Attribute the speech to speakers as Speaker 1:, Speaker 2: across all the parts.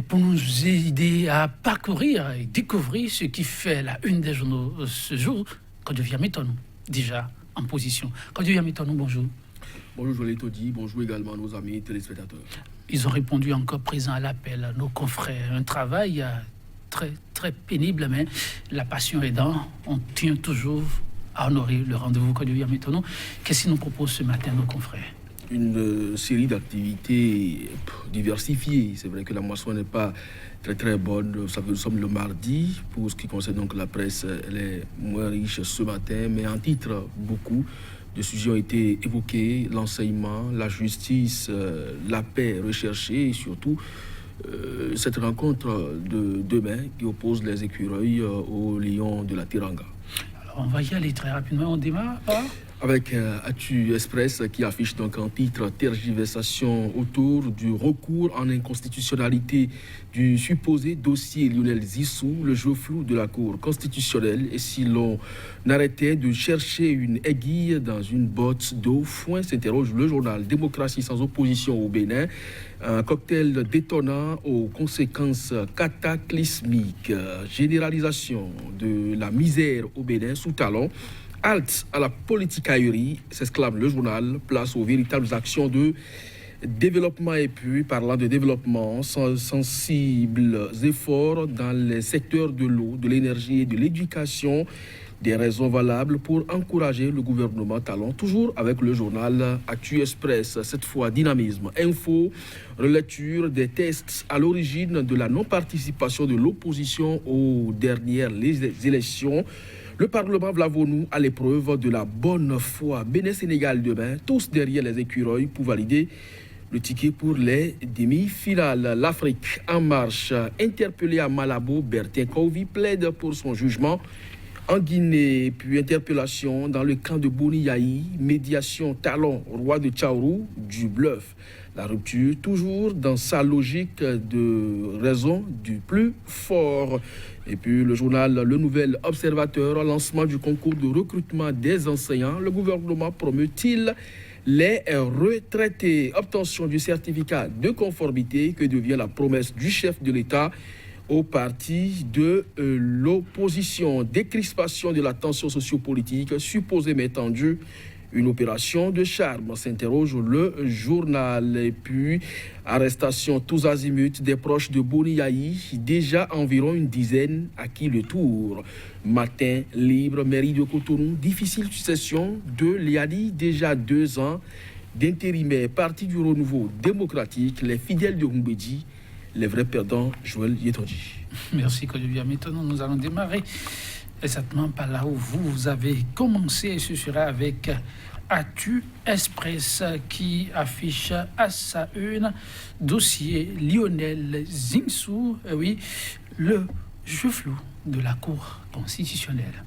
Speaker 1: pour nous aider à parcourir et découvrir ce qui fait la une des journaux ce jour. Kodovia Metonou, déjà en position. Kodovia Metonou, bonjour.
Speaker 2: Bonjour Joël Todi, bonjour également nos amis téléspectateurs.
Speaker 1: Ils ont répondu encore présent à l'appel, nos confrères. Un travail très, très pénible, mais la passion aidant, on tient toujours à honorer le rendez-vous Kodovia Metonou. Qu'est-ce qu'ils nous proposent ce matin, nos confrères?
Speaker 2: Une série d'activités diversifiées. C'est vrai que la moisson n'est pas très très bonne. Nous sommes le mardi. Pour ce qui concerne donc la presse, elle est moins riche ce matin, mais en titre, beaucoup de sujets ont été évoqués. L'enseignement, la justice, la paix recherchée et surtout cette rencontre de demain qui oppose les écureuils aux lions de la Teranga.
Speaker 1: Alors on va y aller très rapidement. On démarre par...
Speaker 2: Avec Actu Express qui affiche donc en titre tergiversation autour du recours en inconstitutionnalité du supposé dossier Lionel Zissou, le jeu flou de la Cour constitutionnelle. Et si l'on arrêtait de chercher une aiguille dans une botte d'eau, foin s'interroge le journal Démocratie sans opposition au Bénin. Un cocktail détonnant aux conséquences cataclysmiques, généralisation de la misère au Bénin sous talon. Halte à la politicaillerie, s'exclame le journal, place aux véritables actions de développement. Et puis, parlant de développement, sensibles efforts dans les secteurs de l'eau, de l'énergie et de l'éducation, des raisons valables pour encourager le gouvernement talent, toujours avec le journal Actu Express, cette fois dynamisme, info, relecture des textes à l'origine de la non-participation de l'opposition aux dernières élections. Le Parlement Vlavonou à l'épreuve de la bonne foi. Bénin-Sénégal demain, tous derrière les écureuils pour valider le ticket pour les demi-finales. L'Afrique en marche. Interpellé à Malabo, Bertin Kovi plaide pour son jugement. En Guinée, puis interpellation dans le camp de Boni-Yaï, médiation talon, roi de Tchaourou, du bluff. La rupture, toujours dans sa logique de raison du plus fort. Et puis le journal Le Nouvel Observateur, lancement du concours de recrutement des enseignants. Le gouvernement promeut-il les retraités? Obtention du certificat de conformité que devient la promesse du chef de l'État au parti de l'opposition. Décrispation de la tension sociopolitique supposément étendue. Une opération de charme, s'interroge le journal. Et puis, arrestation tous azimuts des proches de Boni-Yaï, déjà environ une dizaine à qui le tour. Matin libre, mairie de Cotonou, difficile succession de Liadi, déjà 2 ans d'intérimaire, parti du renouveau démocratique, les fidèles de Rumbedi, les vrais perdants, Joël Yetondi.
Speaker 1: Merci Kodovia Metonou. Nous allons démarrer exactement par là où vous avez commencé, et ce sera avec Actu Express qui affiche à sa une dossier Lionel Zinsou, oui, le jeu flou de la Cour constitutionnelle.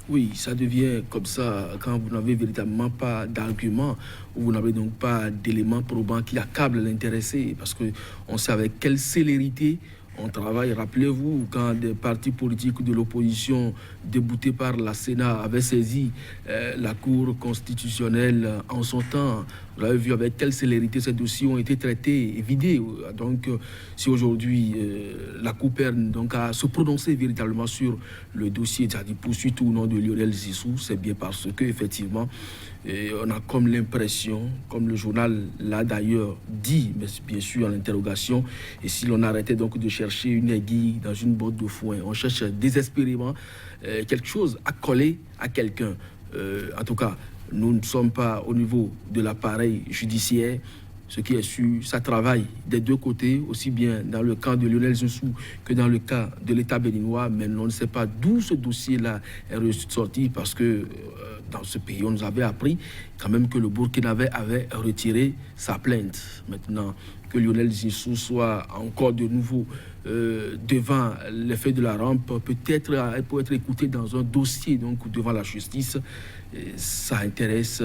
Speaker 2: Oui, ça devient comme ça quand vous n'avez véritablement pas d'arguments, ou vous n'avez donc pas d'éléments probants qui accablent l'intéressé, parce qu'on sait avec quelle célérité on travaille. Rappelez-vous, quand des partis politiques de l'opposition déboutés par la Sénat avaient saisi la Cour constitutionnelle en son temps, vous avez vu avec quelle célérité ces dossiers ont été traités et vidés. Donc, si aujourd'hui la Cour peine donc à se prononcer véritablement sur le dossier, c'est-à-dire poursuite ou non de Lionel Zissou, c'est bien parce que effectivement, on a comme l'impression, comme le journal l'a d'ailleurs dit, mais bien sûr en interrogation, et si l'on arrêtait donc de chercher une aiguille dans une botte de foin, on cherche désespérément quelque chose à coller à quelqu'un. En tout cas, nous ne sommes pas au niveau de l'appareil judiciaire. Ce qui est sûr, ça travaille des deux côtés, aussi bien dans le camp de Lionel Zissou que dans le cas de l'État béninois. Mais on ne sait pas d'où ce dossier-là est ressorti, parce que dans ce pays, on nous avait appris quand même que le Burkinabé avait retiré sa plainte. Maintenant, que Lionel Zissou soit encore de nouveau devant les faits de la rampe, peut-être elle peut être écoutée dans un dossier donc devant la justice. Et ça intéresse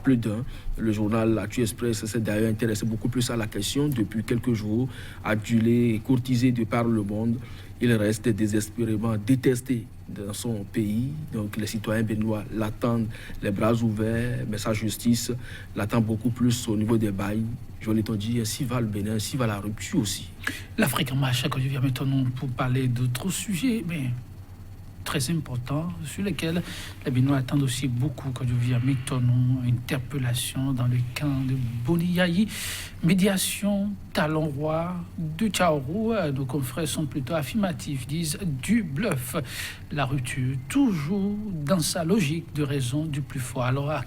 Speaker 2: plus d'un. Le journal Actu Express s'est d'ailleurs intéressé beaucoup plus à la question depuis quelques jours, adulé et courtisé de par le monde. Il reste désespérément détesté dans son pays. Donc les citoyens béninois l'attendent les bras ouverts, mais sa justice l'attend beaucoup plus au niveau des bails. Je l'ai dit, ainsi va le Bénin, ainsi va la rupture aussi.
Speaker 1: L'Afrique en marche, quand je viens maintenant pour parler d'autres sujets, mais très importants, sur lesquels les Béninois attendent aussi beaucoup. Quand je viens maintenant, interpellation dans le camp de Boni-Yayi, médiation, talon roi de Tchaourou. Nos confrères sont plutôt affirmatifs, disent du bluff. La rupture, toujours dans sa logique de raison du plus fort. Alors à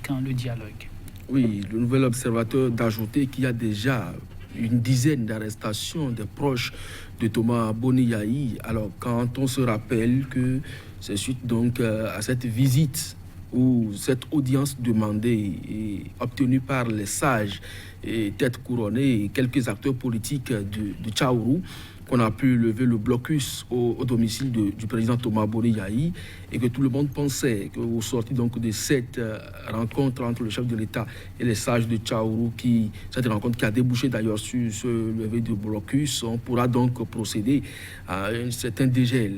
Speaker 1: quand le dialogue?
Speaker 2: Oui, le nouvel observateur d'ajouter qu'il y a déjà une dizaine d'arrestations des proches de Thomas Boni-Yayi. Alors, quand on se rappelle que c'est suite donc à cette visite ou cette audience demandée et obtenue par les sages et têtes couronnées et quelques acteurs politiques de Tchaourou, qu'on a pu lever le blocus au domicile du président Thomas Boni-Yayi et que tout le monde pensait qu'au sorti donc de cette rencontre entre le chef de l'État et les sages de Tchaourou, cette rencontre qui a débouché d'ailleurs sur ce lever de blocus, on pourra donc procéder à un certain dégel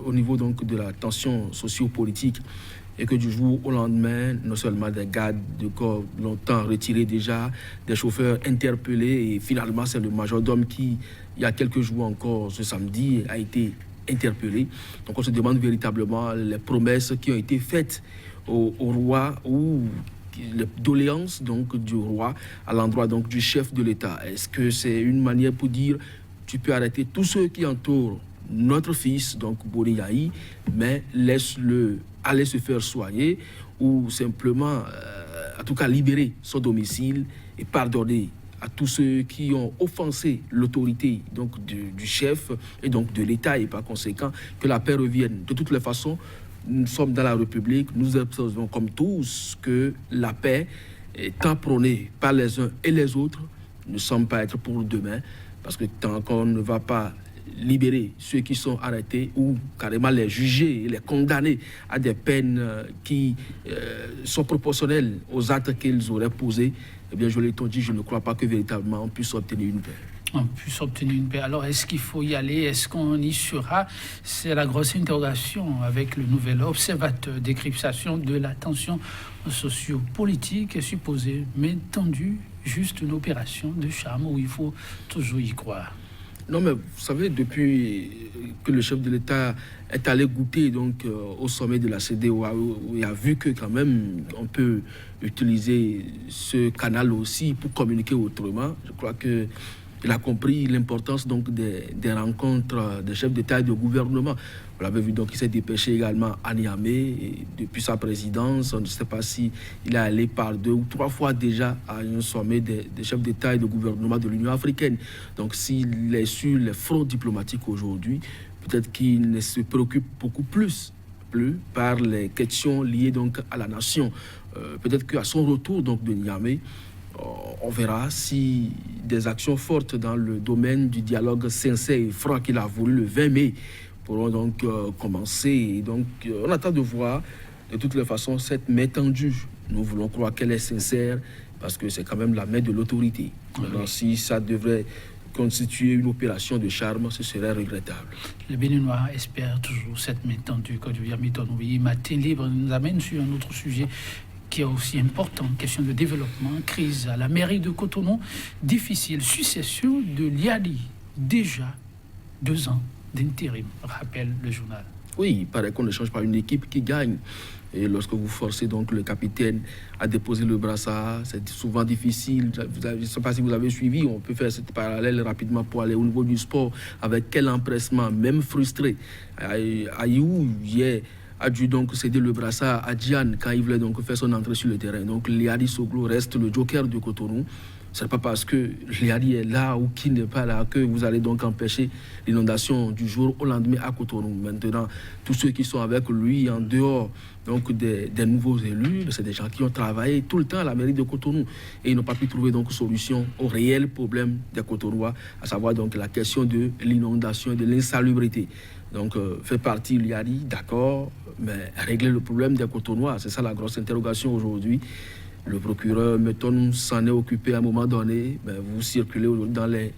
Speaker 2: au niveau donc de la tension socio-politique. Et que du jour au lendemain, non seulement des gardes de corps longtemps retirés déjà, des chauffeurs interpellés, et finalement c'est le majordome qui, il y a quelques jours encore, ce samedi, a été interpellé. Donc on se demande véritablement les promesses qui ont été faites au roi ou les doléances donc du roi à l'endroit donc du chef de l'État. Est-ce que c'est une manière pour dire tu peux arrêter tous ceux qui entourent notre fils, donc Boni-Yayi, mais laisse-le aller se faire soigner ou simplement, en tout cas, libérer son domicile et pardonner à tous ceux qui ont offensé l'autorité donc du chef et donc de l'État et par conséquent que la paix revienne. De toutes les façons, nous sommes dans la République, nous observons comme tous que la paix est tant prônée par les uns et les autres, ne semble pas être pour demain, parce que tant qu'on ne va pas libérer ceux qui sont arrêtés ou carrément les juger et les condamner à des peines qui sont proportionnelles aux actes qu'ils auraient posés, eh bien, je l'ai dit, je ne crois pas que véritablement on puisse obtenir une paix.
Speaker 1: On puisse obtenir une paix. Alors, est-ce qu'il faut y aller? Est-ce qu'on y sera? C'est la grosse interrogation avec le nouvel observateur décryptation de la tension socio-politique supposée, mais tendue, juste une opération de charme où il faut toujours y croire.
Speaker 2: Non, mais vous savez, depuis que le chef de l'État est allé goûter donc, au sommet de la CEDEAO, il a vu que quand même on peut utiliser ce canal aussi pour communiquer autrement. Je crois qu'il a compris l'importance donc des rencontres des chefs d'État et de gouvernement. Vous l'avez vu, donc il s'est dépêché également à Niamey. Et depuis sa présidence, on ne sait pas si il est allé par 2 ou 3 fois déjà à un sommet des chefs d'État et de gouvernement de l'Union africaine. Donc s'il est sur les fronts diplomatiques aujourd'hui, peut-être qu'il ne se préoccupe beaucoup plus par les questions liées donc à la nation. Peut-être qu'à son retour donc de Niamey, on verra si des actions fortes dans le domaine du dialogue sincère et franc qu'il a voulu le 20 mai pourront donc commencer. Et donc, on attend de voir de toutes les façons cette main tendue. Nous voulons croire qu'elle est sincère parce que c'est quand même la main de l'autorité. Maintenant, si ça devrait constituer une opération de charme, ce serait regrettable.
Speaker 1: Les Béninois espèrent toujours cette main tendue. Quand je viens oui, Matin Libre nous amène sur un autre sujet qui est aussi important, question de développement, crise à la mairie de Cotonou, difficile, succession de Liali, déjà 2 ans d'intérim, rappelle le journal.
Speaker 2: Oui, il paraît qu'on ne change pas une équipe qui gagne. Et lorsque vous forcez donc le capitaine à déposer le brassard, c'est souvent difficile. Je ne sais pas si vous avez suivi, on peut faire cette parallèle rapidement pour aller au niveau du sport. Avec quel empressement, même frustré. Ayou, hier, a dû donc céder le brassard à Diane quand il voulait donc faire son entrée sur le terrain. Donc Liali Soglo reste le joker de Cotonou. Ce n'est pas parce que Liali est là ou qu'il n'est pas là que vous allez donc empêcher l'inondation du jour au lendemain à Cotonou. Maintenant, tous ceux qui sont avec lui en dehors donc des nouveaux élus, c'est des gens qui ont travaillé tout le temps à la mairie de Cotonou et ils n'ont pas pu trouver donc solution au réel problème des Cotonouois, à savoir donc la question de l'inondation et de l'insalubrité. Donc, fait partie Liali, d'accord, mais régler le problème des Cotonouois, c'est ça la grosse interrogation aujourd'hui. Le procureur Meton s'en est occupé à un moment donné. Vous circulez dans les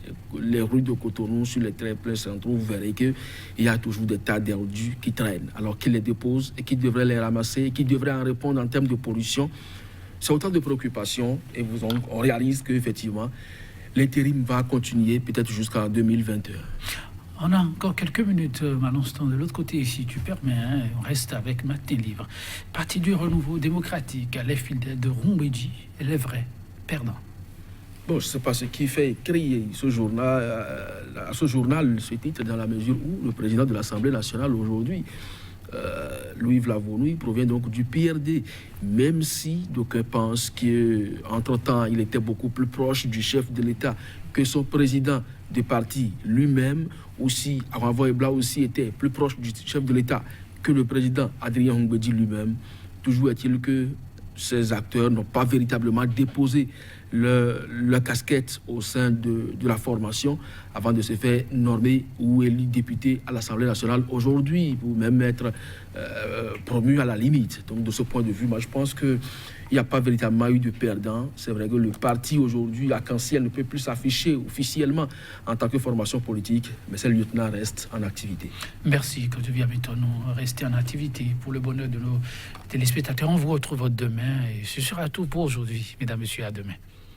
Speaker 2: rues de Cotonou, sur les trains pleins centraux, vous verrez qu'il y a toujours des tas d'ordures qui traînent, alors qu'il les dépose et qu'il devrait les ramasser et qu'il devrait en répondre en termes de pollution. C'est autant de préoccupations et on réalise qu'effectivement, l'intérim va continuer peut-être jusqu'en 2021.
Speaker 1: On a encore quelques minutes, Manon Stan, de l'autre côté, si tu permets. On reste avec Matin Libre. Parti du renouveau démocratique, les fidèles de Rumbedji, les vrais perdants.
Speaker 2: Bon, je ne sais pas ce qui fait écrire ce journal, ce titre, dans la mesure où le président de l'Assemblée nationale aujourd'hui, Louis Vlavonouille, provient donc du PRD, même si d'aucuns pensent qu'entre-temps, il était beaucoup plus proche du chef de l'État que son président de parti lui-même, aussi, Aranvoy Bla aussi était plus proche du chef de l'État que le président Adrien Rumbedji lui-même. Toujours est-il que ces acteurs n'ont pas véritablement déposé leur casquette au sein de la formation avant de se faire normer ou élu député à l'Assemblée nationale aujourd'hui, ou même être promu à la limite. Donc de ce point de vue, moi je pense qu'il n'y a pas véritablement eu de perdant. C'est vrai que le parti aujourd'hui, Arc-en-Ciel, ne peut plus s'afficher officiellement en tant que formation politique, mais ces lieutenants restent en activité.
Speaker 1: Merci, que tu viens avec nous rester en activité pour le bonheur de nos téléspectateurs. On vous retrouve demain et ce sera tout pour aujourd'hui. Mesdames, Messieurs, à demain.